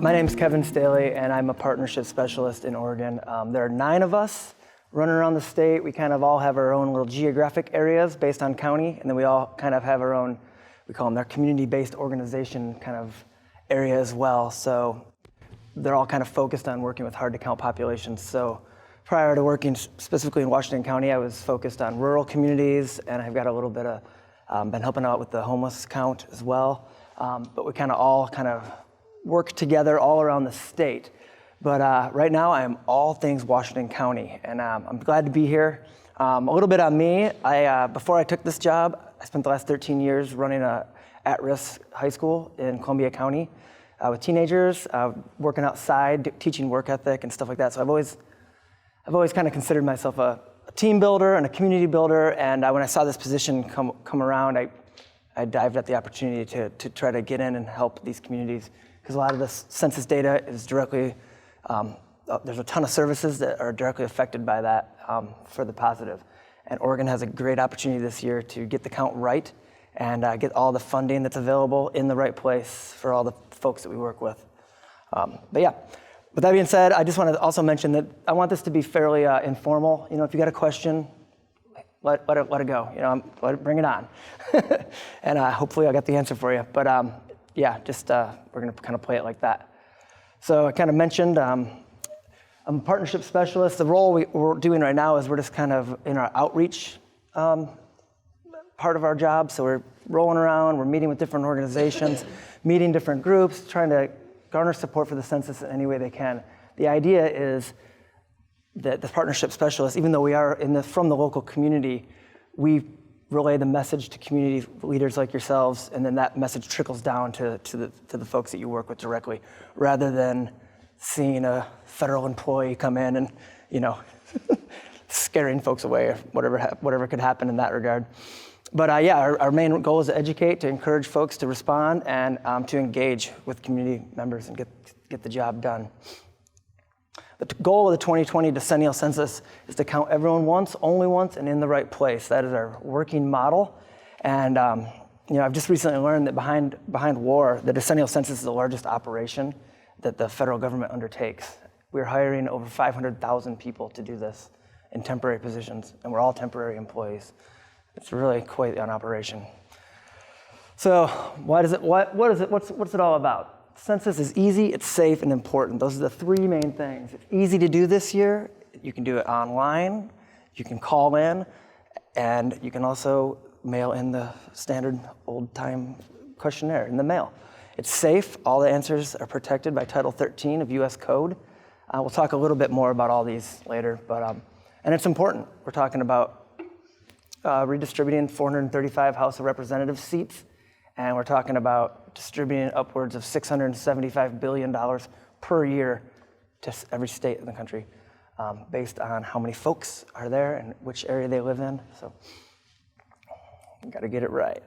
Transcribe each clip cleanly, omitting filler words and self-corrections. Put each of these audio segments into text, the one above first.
My name's Kevin Staley, and I'm a partnership specialist in Oregon. There are 9 of us running around the state. We kind of all have our own little geographic areas based on county, and then we all kind of have our own, we call them our community-based organization kind of area as well. So they're all kind of focused on working with hard-to-count populations. So prior to working specifically in Washington County, I was focused on rural communities, and I've got a little bit of, been helping out with the homeless count as well. But we kind of all work together all around the state. But right now I am all things Washington County, and I'm glad to be here. A little bit on me, before I took this job, I spent the last 13 years running a at-risk high school in Columbia County with teenagers, working outside, teaching work ethic and stuff like that. So I've always kind of considered myself a team builder and a community builder, and when I saw this position come around, I dived at the opportunity to try to get in and help these communities, because a lot of this census data is directly, there's a ton of services that are directly affected by that for the positive. And Oregon has a great opportunity this year to get the count right and get all the funding that's available in the right place for all the folks that we work with. But yeah, with that being said, I just want to also mention that I want this to be fairly informal. You know, if you got a question, let it go. Bring it on. And hopefully I'll get the answer for you. But yeah, just we're going to kind of play it like that. So I kind of mentioned I'm a partnership specialist. The role we're doing right now is we're just kind of in our outreach part of our job. So we're rolling around, we're meeting with different organizations, meeting different groups, trying to garner support for the census in any way they can. The idea is that the partnership specialists, even though we are from the local community, we relay the message to community leaders like yourselves, and then that message trickles down to the folks that you work with directly, rather than seeing a federal employee come in and, scaring folks away or whatever could happen in that regard. But yeah, our main goal is to educate, to encourage folks to respond, and to engage with community members and get the job done. The goal of the 2020 decennial census is to count everyone once, only once, and in the right place. That is our working model. And I've just recently learned that behind war, the decennial census is the largest operation that the federal government undertakes. We're hiring over 500,000 people to do this in temporary positions, and we're all temporary employees. It's really quite an operation. So what's it all about? Census is easy, it's safe, and important. Those are the 3 main things. It's easy to do this year. You can do it online, you can call in, and you can also mail in the standard old-time questionnaire in the mail. It's safe. All the answers are protected by Title 13 of U.S. Code. We'll talk a little bit more about all these later, but and it's important. We're talking about redistributing 435 House of Representatives seats, and we're talking about distributing upwards of $675 billion per year to every state in the country, based on how many folks are there and which area they live in. So we got to get it right.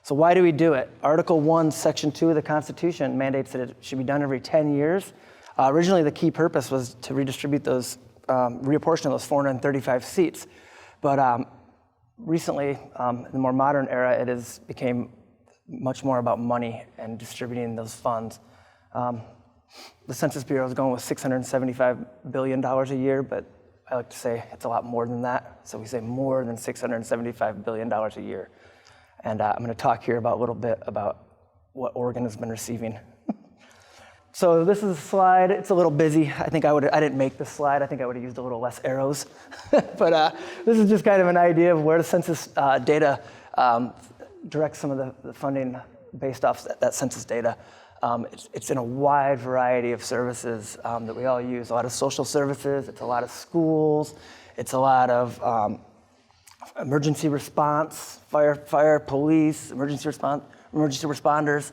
So why do we do it? Article 1, Section 2 of the Constitution mandates that it should be done every 10 years. Originally, the key purpose was to redistribute those, reapportion those 435 seats. But recently, in the more modern era, it became much more about money and distributing those funds. The Census Bureau is going with $675 billion a year, but I like to say it's a lot more than that. So we say more than $675 billion a year. And I'm going to talk here a little bit about what Oregon has been receiving. So this is a slide. It's a little busy. I didn't make this slide. I think I would have used a little less arrows. But this is just kind of an idea of where the census data directs some of the funding based off that census data. It's in a wide variety of services that we all use. A lot of social services. It's a lot of schools. It's a lot of emergency response, fire, police, emergency responders,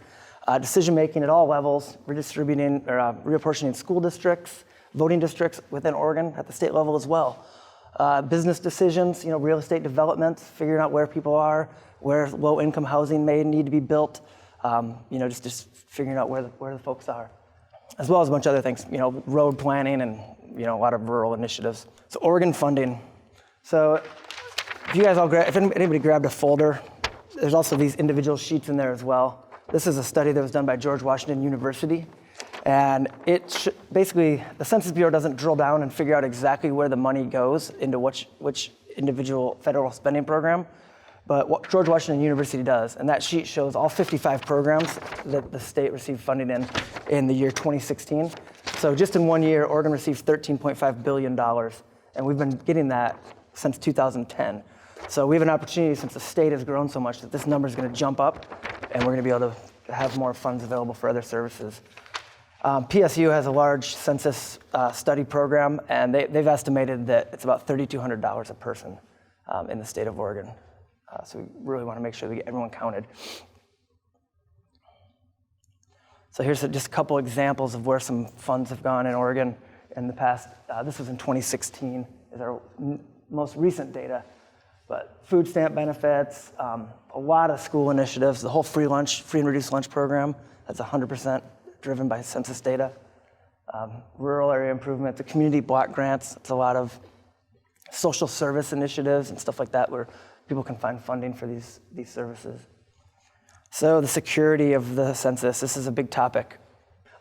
decision-making at all levels, redistributing or reapportioning school districts, voting districts within Oregon at the state level as well. Business decisions, real estate development, figuring out where people are, where low-income housing may need to be built, just figuring out where the folks are, as well as a bunch of other things, road planning and, a lot of rural initiatives. So Oregon funding. So if you guys if anybody grabbed a folder, there's also these individual sheets in there as well. This is a study that was done by George Washington University, And basically, the Census Bureau doesn't drill down and figure out exactly where the money goes into which individual federal spending program, but what George Washington University does. And that sheet shows all 55 programs that the state received funding in the year 2016. So just in 1 year, Oregon received $13.5 billion, and we've been getting that since 2010. So we have an opportunity, since the state has grown so much, that this number is going to jump up, and we're going to be able to have more funds available for other services. PSU has a large census study program, and they've estimated that it's about $3,200 a person in the state of Oregon. So we really want to make sure we get everyone counted. So here's just a couple examples of where some funds have gone in Oregon in the past. This was in 2016, is our most recent data. But food stamp benefits, a lot of school initiatives, the whole free and reduced lunch program, that's 100% driven by census data. Rural area improvement, the community block grants, it's a lot of social service initiatives and stuff like that where people can find funding for these services. So the security of the census, this is a big topic.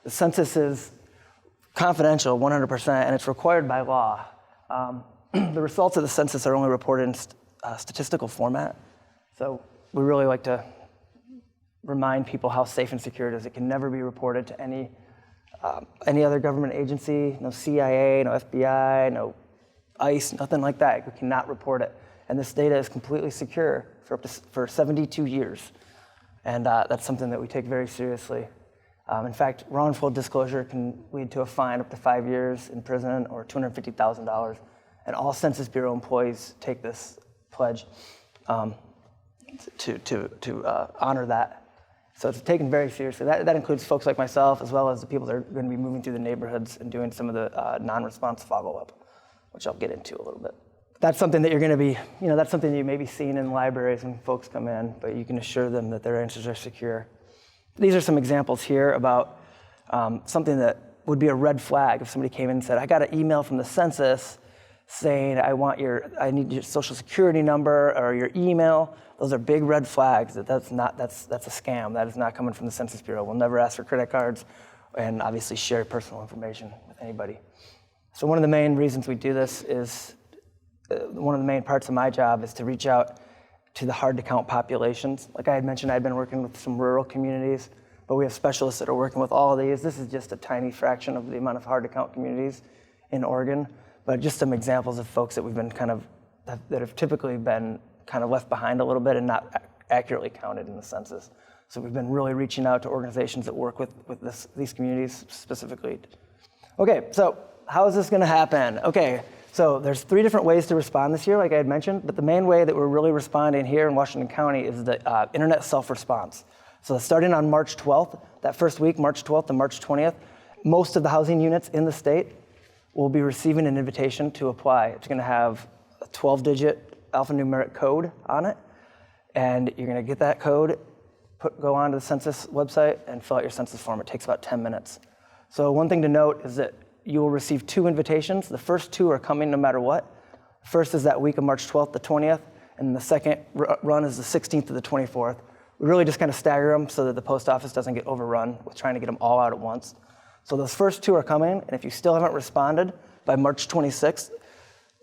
The census is confidential 100%, and it's required by law. The results of the census are only reported in statistical format. So we really like to remind people how safe and secure it is. It can never be reported to any other government agency, no CIA, no FBI, no ICE, nothing like that. We cannot report it. And this data is completely secure for 72 years. And that's something that we take very seriously. In fact, wrongful disclosure can lead to a fine up to 5 years in prison or $250,000. And all Census Bureau employees take this pledge to honor that. So it's taken very seriously. That includes folks like myself, as well as the people that are going to be moving through the neighborhoods and doing some of the non-response follow-up, which I'll get into a little bit. That's something that you're going to be, that's something you may be seeing in libraries when folks come in, but you can assure them that their answers are secure. These are some examples here about something that would be a red flag if somebody came in and said, I got an email from the census saying I need your social security number or your email. Those are big red flags. That's a scam. That is not coming from the Census Bureau. We'll never ask for credit cards and obviously share personal information with anybody. So one of the main reasons we do this is, one of the main parts of my job is to reach out to the hard to count populations. Like I had mentioned, I've been working with some rural communities, but we have specialists that are working with all of these. This is just a tiny fraction of the amount of hard to count communities in Oregon, but just some examples of folks that we've been that have typically been kind of left behind a little bit and not accurately counted in the census. So we've been really reaching out to organizations that work with these communities specifically. Okay, so how is this gonna happen? Okay, so there's 3 different ways to respond this year, like I had mentioned, but the main way that we're really responding here in Washington County is the internet self-response. So starting on March 12th, that first week, March 12th to March 20th, most of the housing units in the state will be receiving an invitation to apply. It's gonna have a 12-digit alphanumeric code on it, and you're gonna get that code, go onto the census website and fill out your census form. It takes about 10 minutes. So one thing to note is that you will receive 2 invitations. The first 2 are coming no matter what. First is that week of March 12th to 20th, and the second run is the 16th to the 24th. We really just kind of stagger them so that the post office doesn't get overrun with trying to get them all out at once. So those first 2 are coming, and if you still haven't responded by March 26th,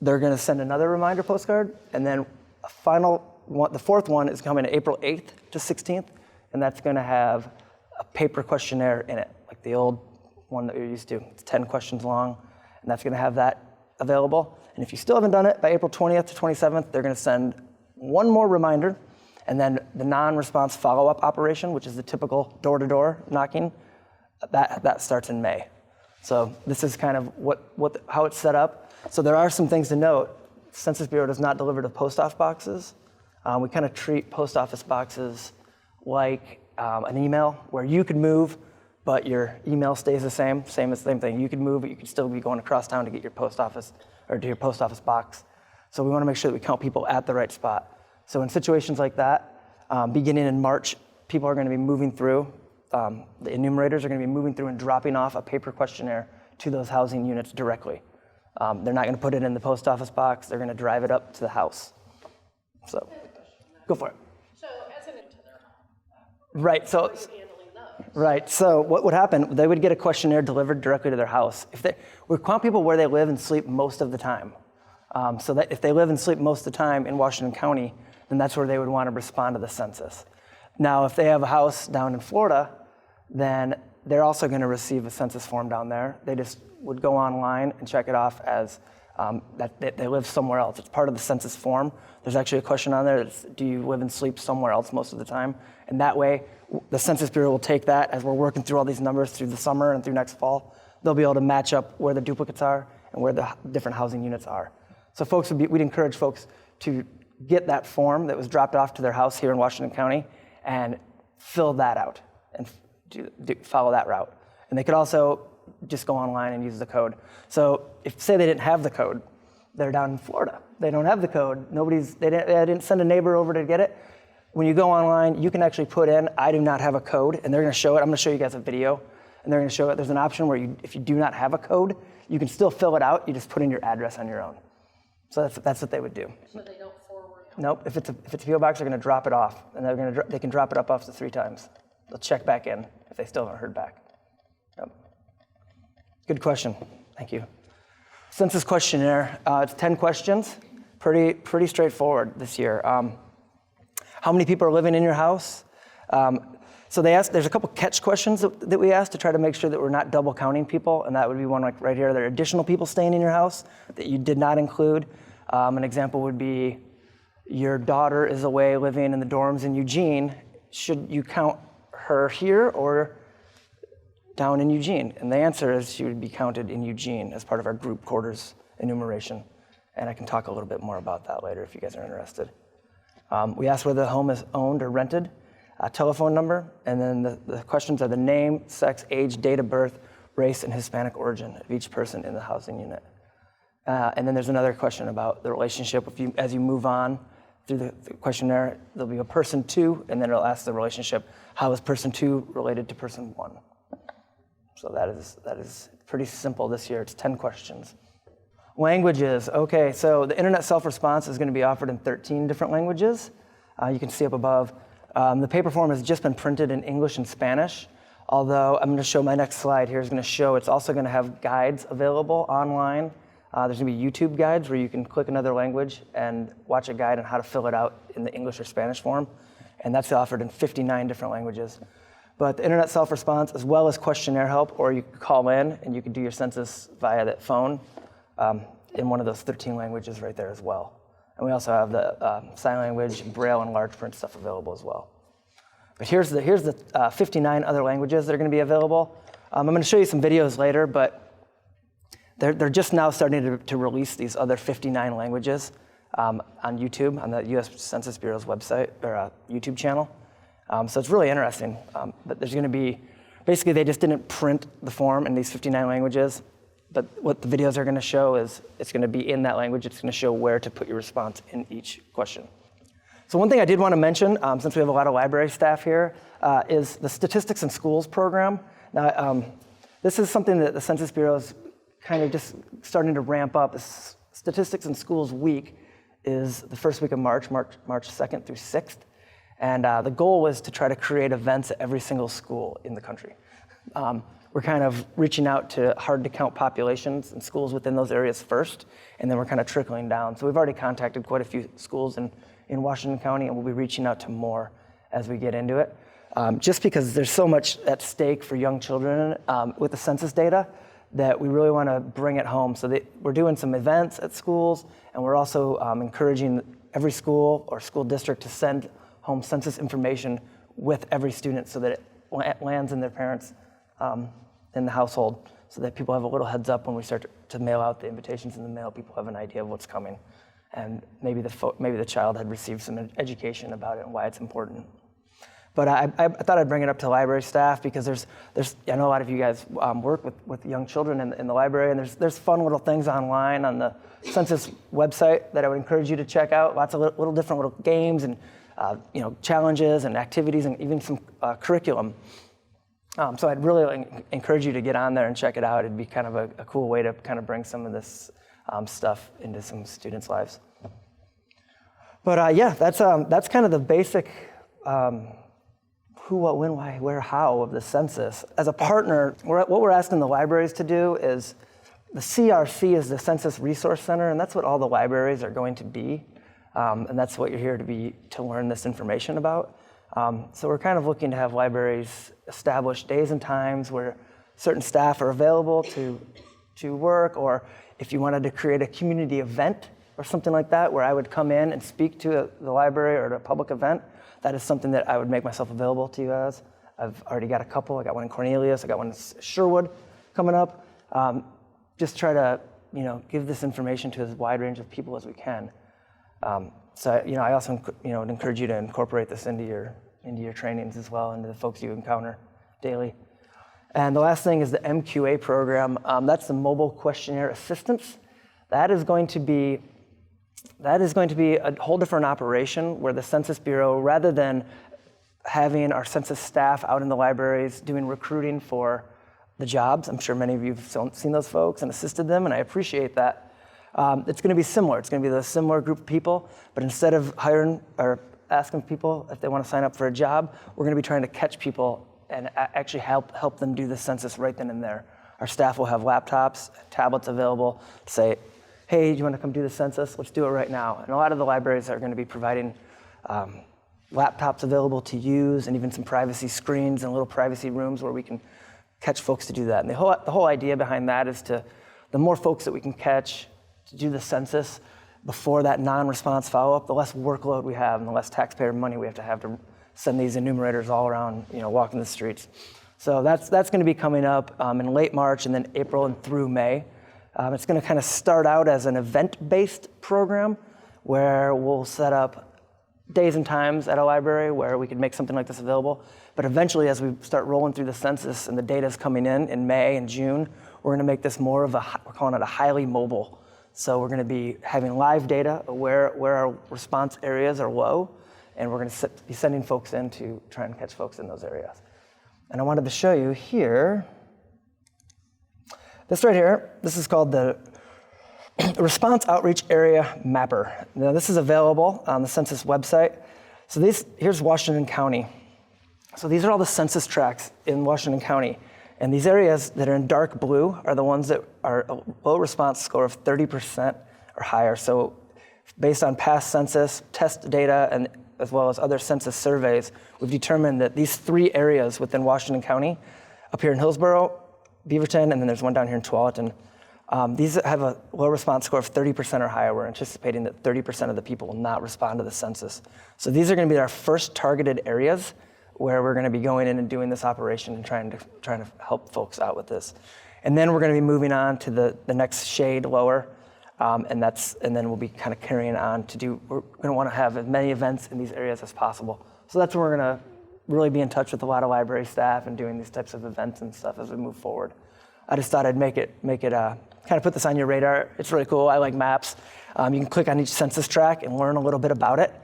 they're gonna send another reminder postcard, and then a final one, the 4th one is coming April 8th to 16th, and that's gonna have a paper questionnaire in it, like the old one that you're used to. It's 10 questions long, and that's gonna have that available. And if you still haven't done it, by April 20th to 27th, they're gonna send one more reminder, and then the non-response follow-up operation, which is the typical door-to-door knocking, that starts in May. So this is kind of how it's set up. So there are some things to note. Census Bureau does not deliver to post office boxes. We kind of treat post office boxes like an email where you could move, but your email stays the same thing. You could move, but you could still be going across town to get your post office or to your post office box. So we want to make sure that we count people at the right spot. So in situations like that, beginning in March, people are going to be moving through, the enumerators are going to be moving through and dropping off a paper questionnaire to those housing units directly. They're not going to put it in the post office box. They're going to drive it up to the house. So, go for it. So, as an into their home, right. So, how are you handling those? Right, so what would happen, they would get a questionnaire delivered directly to their house. We count people where they live and sleep most of the time. So that if they live and sleep most of the time in Washington County, then that's where they would want to respond to the census. Now, if they have a house down in Florida, then they're also going to receive a census form down there. They just would go online and check it off as that they live somewhere else. It's part of the census form. There's actually a question on there that's, do you live and sleep somewhere else most of the time? And that way, the Census Bureau will take that as we're working through all these numbers through the summer and through next fall. They'll be able to match up where the duplicates are and where the different housing units are. So we'd encourage folks to get that form that was dropped off to their house here in Washington County and fill that out and follow that route. And they could also just go online and use the code. So if, say they didn't have the code, they're down in Florida. They don't have the code. They didn't send a neighbor over to get it. When you go online, you can actually put in, I do not have a code, and they're gonna show it. I'm gonna show you guys a video, and they're gonna show it. There's an option where if you do not have a code, you can still fill it out. You just put in your address on your own. So that's what they would do. So they don't forward? Nope, if it's a PO box, they're gonna drop it off, and they can drop it up to 3 times. They'll check back in if they still haven't heard back. Yep. Good question, thank you. Census questionnaire, it's 10 questions, pretty straightforward this year. How many people are living in your house? So there's a couple catch questions that we asked to try to make sure that we're not double counting people, and that would be one like right here. There are additional people staying in your house that you did not include. An example would be your daughter is away living in the dorms in Eugene. Should you count her here or down in Eugene? And the answer is she would be counted in Eugene as part of our group quarters enumeration. And I can talk a little bit more about that later if you guys are interested. We asked whether the home is owned or rented, a telephone number, and then the questions are the name, sex, age, date of birth, race, and Hispanic origin of each person in the housing unit. And then there's another question about the relationship. As you move on through the questionnaire, there'll be a person 2, and then it'll ask the relationship, how is person 2 related to person 1? So that is pretty simple this year. It's 10 questions. Languages, okay, so the internet self-response is going to be offered in 13 different languages. You can see up above. The paper form has just been printed in English and Spanish, although I'm going to show my next slide here is going to show it's also going to have guides available online. There's going to be YouTube guides where you can click another language and watch a guide on how to fill it out in the English or Spanish form, and that's offered in 59 different languages. But the internet self-response, as well as questionnaire help, or you can call in and you can do your census via that phone in one of those 13 languages right there as well. And we also have the sign language, Braille, and large print stuff available as well. But here's the 59 other languages that are going to be available. I'm going to show you some videos later, but they're just now starting to release these other 59 languages on YouTube, on the U.S. Census Bureau's website or YouTube channel. So it's really interesting. But there's going to be, basically they just didn't print the form in these 59 languages, but what the videos are going to show is it's going to be in that language. It's going to show where to put your response in each question. So one thing I did want to mention, since we have a lot of library staff here, is the Statistics in Schools program. Now, this is something that the Census Bureau is kind of just starting to ramp up. This Statistics in Schools Week is the first week of March 2nd through 6th. And the goal was to try to create events at every single school in the country. We're kind of reaching out to hard-to-count populations and schools within those areas first, and then we're kind of trickling down. So we've already contacted quite a few schools in Washington County, and we'll be reaching out to more as we get into it. Just because there's so much at stake for young children with the census data that we really want to bring it home. So we're doing some events at schools, and we're also encouraging every school or school district to send home census information with every student so that it lands in their parents' in the household, so that people have a little heads up when we start to mail out the invitations in the mail. People have an idea of what's coming, and maybe the child had received some education about it and why it's important. But I thought I'd bring it up to library staff because I know a lot of you guys work with young children in the library, and there's fun little things online on the census website that I would encourage you to check out. Lots of little different little games and challenges and activities and even some curriculum. So I'd really encourage you to get on there and check it out. It'd be kind of a cool way to kind of bring some of this stuff into some students' lives. But yeah, that's kind of the basic who, what, when, why, where, how of the census. As a partner, what we're asking the libraries to do is, the CRC is the Census Resource Center, and that's what all the libraries are going to be. And that's what you're here to learn this information about. So we're kind of looking to have libraries establish days and times where certain staff are available to work, or if you wanted to create a community event or something like that, where I would come in and speak to the library or a public event, that is something that I would make myself available to you guys. I've already got a couple. I got one in Cornelius. I got one in Sherwood coming up. Just try to, give this information to as wide range of people as we can. So I also, would encourage you to incorporate this into your trainings as well, into the folks you encounter daily. And the last thing is the MQA program. That's the Mobile Questionnaire Assistance. That is going to be a whole different operation where the Census Bureau, rather than having our census staff out in the libraries doing recruiting for the jobs, I'm sure many of you have seen those folks and assisted them, and I appreciate that. It's going to be similar. It's going to be the similar group of people, but instead of hiring or asking people if they want to sign up for a job, we're going to be trying to catch people and actually help them do the census right then and there. Our staff will have laptops, tablets available to say, hey, do you want to come do the census? Let's do it right now. And a lot of the libraries are going to be providing laptops available to use, and even some privacy screens and little privacy rooms where we can catch folks to do that. And the whole idea behind that is the more folks that we can catch to do the census before that non-response follow-up, the less workload we have and the less taxpayer money we have to send these enumerators all around, walking the streets. So that's going to be coming up in late March and then April and through May. It's going to kind of start out as an event-based program where we'll set up days and times at a library where we could make something like this available. But eventually, as we start rolling through the census and the data's coming in May and June, we're going to make this more of we're calling it a highly mobile. So we're going to be having live data where our response areas are low, and we're going to be sending folks in to try and catch folks in those areas. And I wanted to show you here, this right here, this is called the Response Outreach Area Mapper. Now this is available on the census website. So here's Washington County. So these are all the census tracts in Washington County. And these areas that are in dark blue are the ones that are a low response score of 30% or higher. So based on past census, test data, and as well as other census surveys, we've determined that these 3 areas within Washington County, up here in Hillsborough, Beaverton, and then there's one down here in Tualatin, these have a low response score of 30% or higher. We're anticipating that 30% of the people will not respond to the census. So these are going to be our first targeted areas where we're going to be going in and doing this operation and trying to help folks out with this. And then we're going to be moving on to the next shade lower, and then we'll be kind of carrying on we're going to want to have as many events in these areas as possible. So that's where we're going to really be in touch with a lot of library staff and doing these types of events and stuff as we move forward. I just thought I'd make it kind of put this on your radar. It's really cool. I like maps. You can click on each census tract and learn a little bit about it.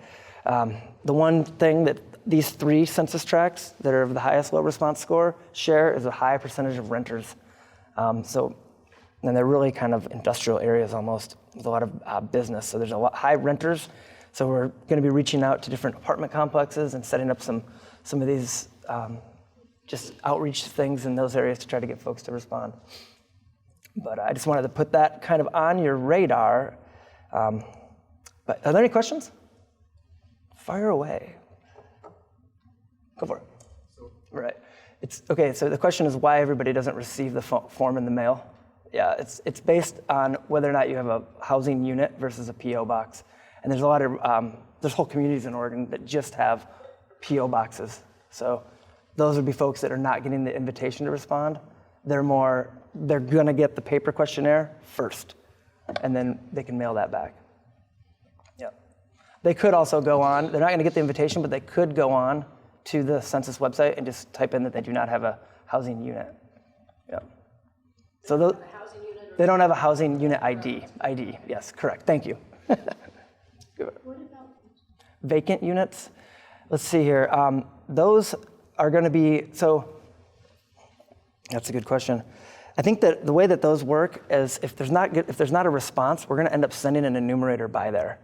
The one thing that these 3 census tracts that are of the highest low response score share is a high percentage of renters. And they're really kind of industrial areas almost, with a lot of business. So there's a lot high renters. So we're going to be reaching out to different apartment complexes and setting up some of these just outreach things in those areas to try to get folks to respond. But I just wanted to put that kind of on your radar. But are there any questions? Fire away. Go for it. Right. So the question is why everybody doesn't receive the form in the mail. Yeah, it's based on whether or not you have a housing unit versus a P.O. box. And there's a lot of, there's whole communities in Oregon that just have P.O. boxes. So those would be folks that are not getting the invitation to respond. They're going to get the paper questionnaire first, and then they can mail that back. Yeah. They could also go on, they're not going to get the invitation, but they could go on to the census website and just type in that they do not have a housing unit. Yeah. So they don't have a housing unit ID. ID, yes, correct. Thank you. What about vacant units? Let's see here. Those are going to be, so that's a good question. I think that the way that those work is if there's not a response, we're going to end up sending an enumerator by there.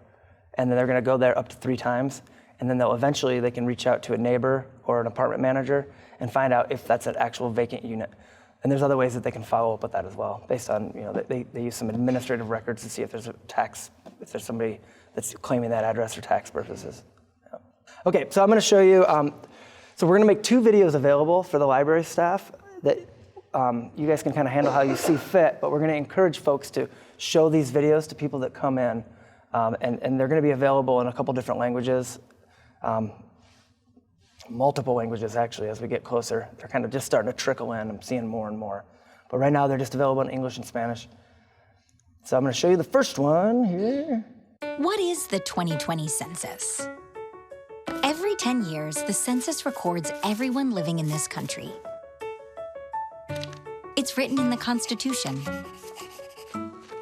And then they're going to go there up to 3 times. and then they can reach out to a neighbor or an apartment manager and find out if that's an actual vacant unit. And there's other ways that they can follow up with that as well, based on, they use some administrative records to see if there's if there's somebody that's claiming that address for tax purposes. Yeah. Okay, so I'm going to show you, so we're going to make 2 videos available for the library staff that you guys can kind of handle how you see fit, but we're going to encourage folks to show these videos to people that come in, and they're going to be available in a couple different languages, multiple languages actually. As we get closer, they're kind of just starting to trickle in. I'm seeing more and more, but right now they're just available in English and Spanish. So I'm going to show you the first one here. What is the 2020 census? Every 10 years, the census records everyone living in this country. It's written in the Constitution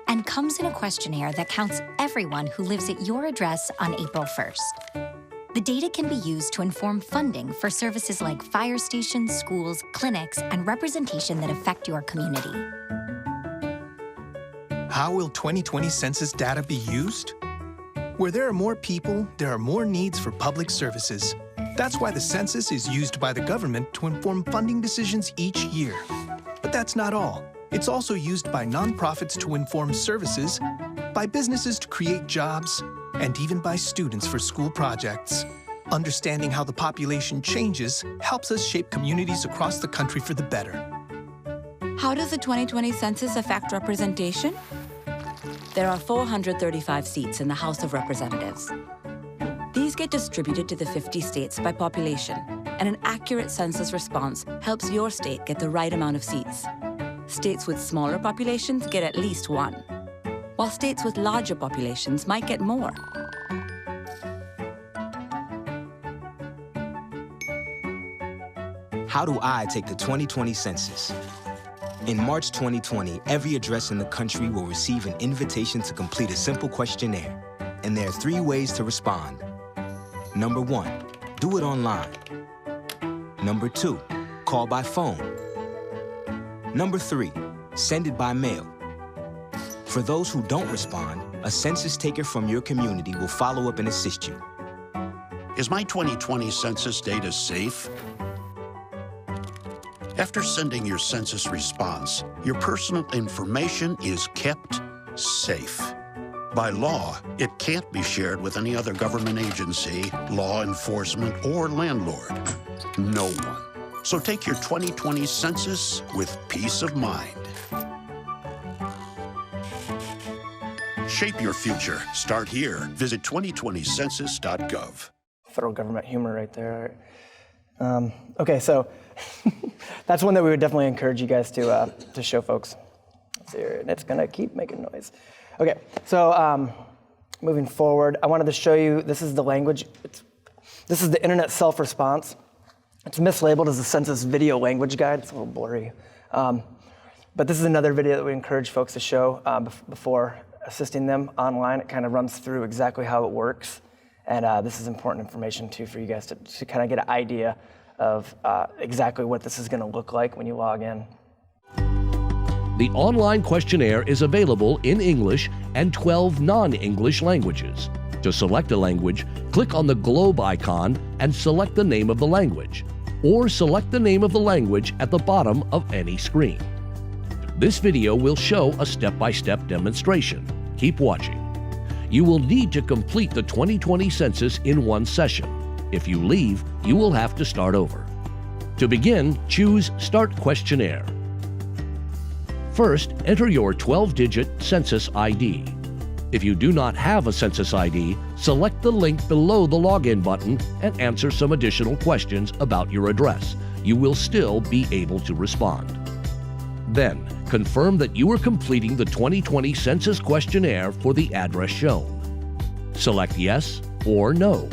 and comes in a questionnaire that counts everyone who lives at your address on April 1st. The data can be used to inform funding for services like fire stations, schools, clinics, and representation that affect your community. How will 2020 census data be used? Where there are more people, there are more needs for public services. That's why the census is used by the government to inform funding decisions each year. But that's not all. It's also used by nonprofits to inform services, by businesses to create jobs, and even by students for school projects. Understanding how the population changes helps us shape communities across the country for the better. How does the 2020 census affect representation? There are 435 seats in the House of Representatives. These get distributed to the 50 states by population, and an accurate census response helps your state get the right amount of seats. States with smaller populations get at least 1, while states with larger populations might get more. How do I take the 2020 census? In March 2020, every address in the country will receive an invitation to complete a simple questionnaire, and there are 3 ways to respond. Number 1, do it online. Number 2, call by phone. Number 3, send it by mail. For those who don't respond, a census taker from your community will follow up and assist you. Is my 2020 census data safe? After sending your census response, your personal information is kept safe. By law, it can't be shared with any other government agency, law enforcement, or landlord. No one. So take your 2020 census with peace of mind. Shape your future. Start here. Visit 2020census.gov. Federal government humor right there. Okay, so that's one that we would definitely encourage you guys to show folks. Let's see here, and it's gonna keep making noise. Okay, so moving forward, I wanted to show you, this is the language, this is the internet self-response. It's mislabeled as a census video language guide. It's a little blurry. But this is another video that we encourage folks to show before assisting them online. It kind of runs through exactly how it works. And this is important information too for you guys to kind of get an idea of exactly what this is going to look like when you log in. The online questionnaire is available in English and 12 non-English languages. To select a language, click on the globe icon and select the name of the language, or select the name of the language at the bottom of any screen. This video will show a step-by-step demonstration. Keep watching. You will need to complete the 2020 census in one session. If you leave, you will have to start over. To begin, choose Start Questionnaire. First, enter your 12-digit census ID. If you do not have a census ID, select the link below the login button and answer some additional questions about your address. You will still be able to respond. Then, confirm that you are completing the 2020 census questionnaire for the address shown. Select yes or no.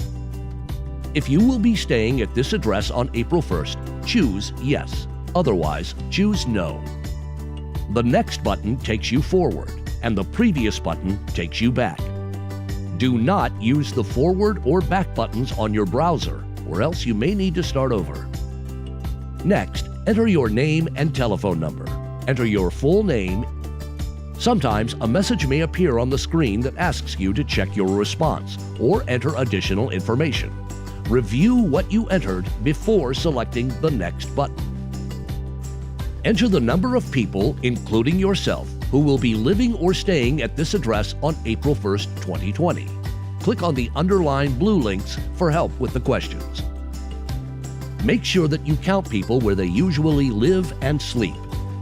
If you will be staying at this address on April 1st, choose yes. Otherwise, choose no. The next button takes you forward, and the previous button takes you back. Do not use the forward or back buttons on your browser, or else you may need to start over. Next, enter your name and telephone number. Enter your full name, Sometimes a message may appear on the screen that asks you to check your response or enter additional information. Review what you entered before selecting the next button. Enter the number of people, including yourself, who will be living or staying at this address on April 1st, 2020. Click on the underlined blue links for help with the questions. Make sure that you count people where they usually live and sleep.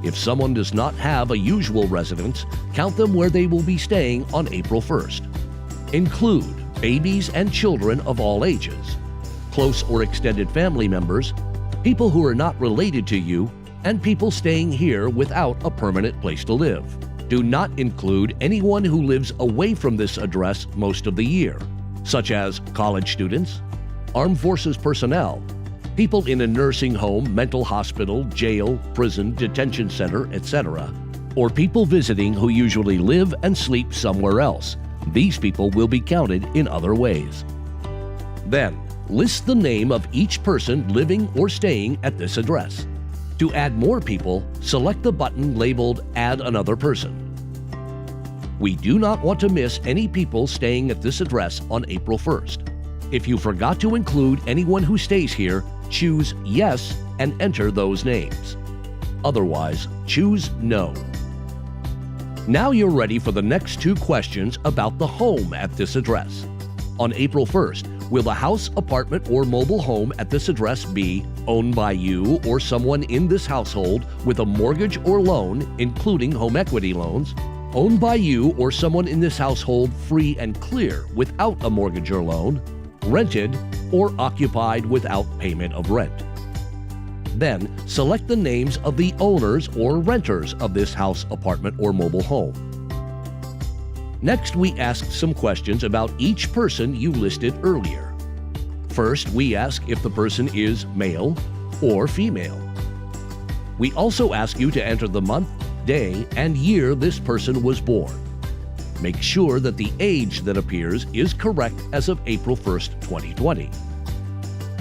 If someone does not have a usual residence, count them where they will be staying on April 1st. Include babies and children of all ages, close or extended family members, people who are not related to you, and people staying here without a permanent place to live. Do not include anyone who lives away from this address most of the year, such as college students, armed forces personnel, people in a nursing home, mental hospital, jail, prison, detention center, etc., or people visiting who usually live and sleep somewhere else. These people will be counted in other ways. Then, list the name of each person living or staying at this address. To add more people, select the button labeled Add Another Person. We do not want to miss any people staying at this address on April 1st. If you forgot to include anyone who stays here, choose Yes and enter those names. Otherwise, choose No. Now you're ready for the next two questions about the home at this address. On April 1st, will the house, apartment, or mobile home at this address be owned by you or someone in this household with a mortgage or loan, including home equity loans, owned by you or someone in this household free and clear without a mortgage or loan, rented, or occupied without payment of rent? Then, select the names of the owners or renters of this house, apartment, or mobile home. Next, we ask some questions about each person you listed earlier. First, we ask if the person is male or female. We also ask you to enter the month, day, and year this person was born. Make sure that the age that appears is correct as of April 1st, 2020.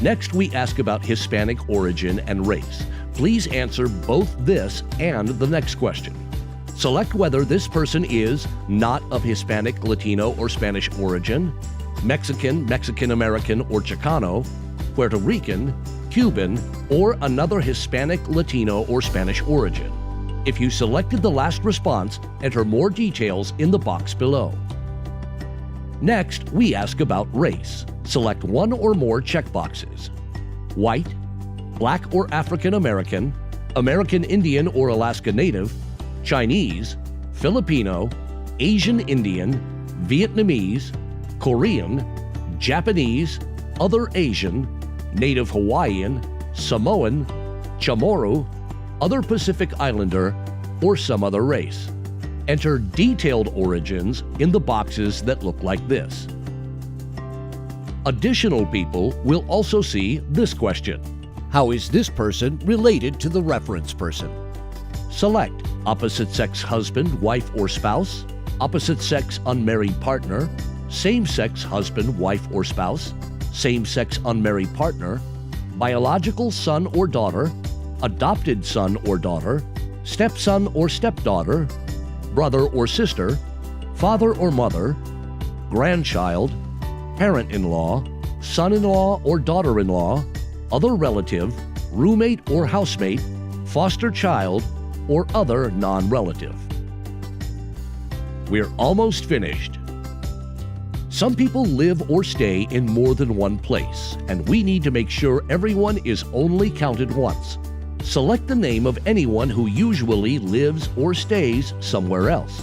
Next, we ask about Hispanic origin and race. Please answer both this and the next question. Select whether this person is not of Hispanic, Latino, or Spanish origin, Mexican, Mexican-American, or Chicano, Puerto Rican, Cuban, or another Hispanic, Latino, or Spanish origin. If you selected the last response, enter more details in the box below. Next, we ask about race. Select one or more checkboxes: white, black or African American, American Indian or Alaska Native, Chinese, Filipino, Asian Indian, Vietnamese, Korean, Japanese, other Asian, Native Hawaiian, Samoan, Chamorro, other Pacific Islander, or some other race. Enter detailed origins in the boxes that look like this. Additional people will also see this question: how is this person related to the reference person? Select opposite-sex husband, wife, or spouse, opposite-sex unmarried partner, same-sex husband, wife, or spouse, same-sex unmarried partner, biological son or daughter, adopted son or daughter, stepson or stepdaughter, brother or sister, father or mother, grandchild, parent-in-law, son-in-law or daughter-in-law, other relative, roommate or housemate, foster child, or other non-relative. We're almost finished. Some people live or stay in more than one place, and we need to make sure everyone is only counted once. Select the name of anyone who usually lives or stays somewhere else.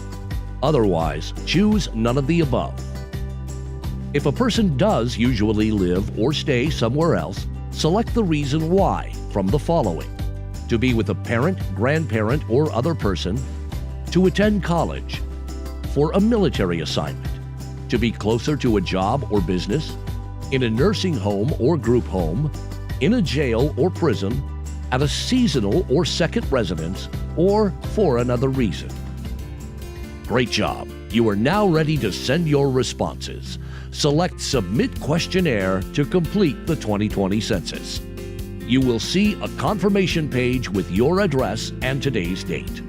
Otherwise, choose none of the above. If a person does usually live or stay somewhere else, select the reason why from the following: to be with a parent, grandparent, or other person, to attend college, for a military assignment, to be closer to a job or business, in a nursing home or group home, in a jail or prison, at a seasonal or second residence, or for another reason. Great job! You are now ready to send your responses. Select Submit Questionnaire to complete the 2020 census. You will see a confirmation page with your address and today's date.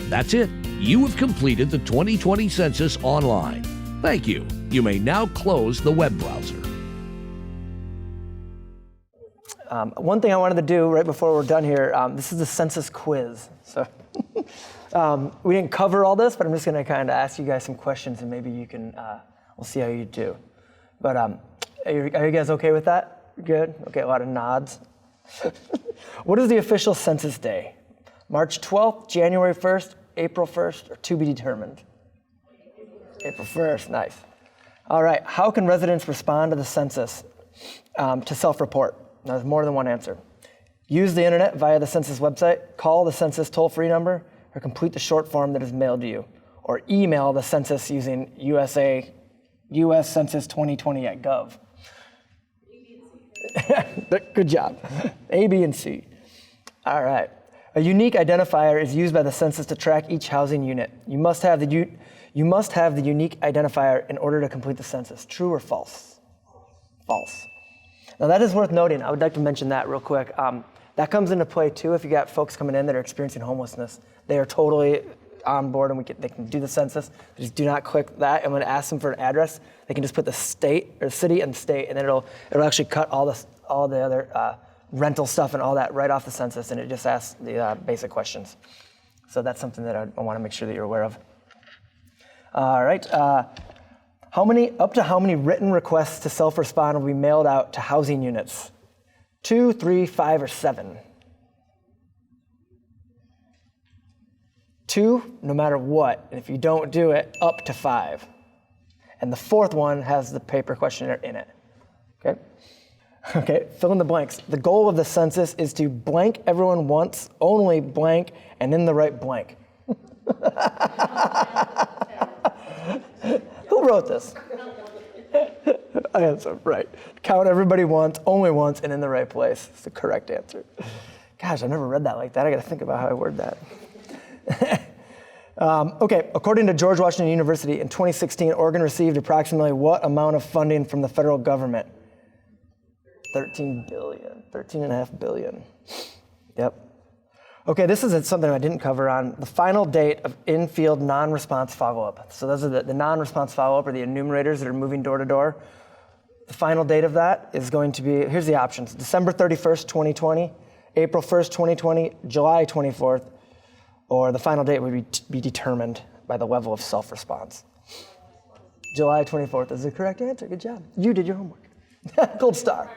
That's it. You have completed the 2020 census online. Thank you. You may now close the web browser. One thing I wanted to do right before we're done here, this is the Census Quiz. So we didn't cover all this, but I'm just going to kind of ask you guys some questions, and maybe you can, we'll see how you do. But are you guys okay with that? Good? Okay, a lot of nods. What is the official census day? March 12th, January 1st, April 1st, or to be determined? April 1st, nice. All right, how can residents respond to the census to self-report? Now, there's more than one answer. Use the internet via the census website, call the census toll-free number, or complete the short form that is mailed to you, or email the census using US Census 2020 at gov. Good job. A, B, and C. All right. A unique identifier is used by the census to track each housing unit. You must have the unique identifier in order to complete the census. True or false? False. Now that is worth noting. I would like to mention that real quick. That comes into play too if you got folks coming in that are experiencing homelessness. They are totally on board and they can do the census. They just do not click that, and when it asks them for an address, they can just put the state or city and state, and then it'll actually cut all the other rental stuff and all that right off the census, and it just asks the basic questions. So that's something that I want to make sure that you're aware of. All right. Up to how many written requests to self-respond will be mailed out to housing units? 2, 3, 5, or 7? 2, no matter what. And if you don't do it, up to 5. And the fourth one has the paper questionnaire in it. Okay? Okay, fill in the blanks. The goal of the census is to blank everyone once, only blank, and in the right blank. Who wrote this? Answer, right. Count everybody once, only once, and in the right place. It's the correct answer. Gosh, I never read that like that. I got to think about how I word that. Okay, according to George Washington University, in 2016, Oregon received approximately what amount of funding from the federal government? 13.5 billion. Yep. Okay, this is something I didn't cover on the final date of in-field non-response follow-up. So those are the non-response follow-up, or the enumerators that are moving door to door. The final date of that is going to be, here's the options: December 31st, 2020, April 1st, 2020, July 24th, or the final date would be determined by the level of self-response. July 24th is the correct answer. Good job. You did your homework. Gold star.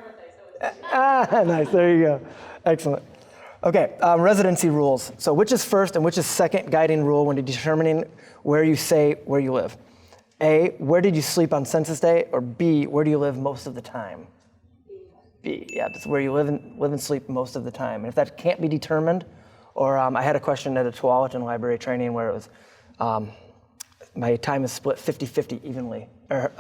Nice, there you go. Excellent. Okay, residency rules. So which is first and which is second guiding rule when determining where you say where you live? A, where did you sleep on census day? Or B, where do you live most of the time? B, yeah, that's where you live and sleep most of the time. And if that can't be determined, or I had a question at a Tualatin library training where it was, my time is split 50-50 evenly. Or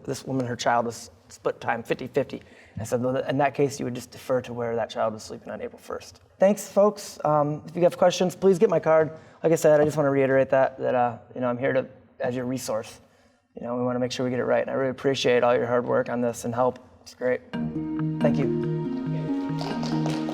this woman, her child was split time 50-50. I said, in that case, you would just defer to where that child was sleeping on April 1st. Thanks, folks. If you have questions, please get my card. Like I said, I just want to reiterate that I'm here as your resource. We want to make sure we get it right. And I really appreciate all your hard work on this and help. It's great. Thank you.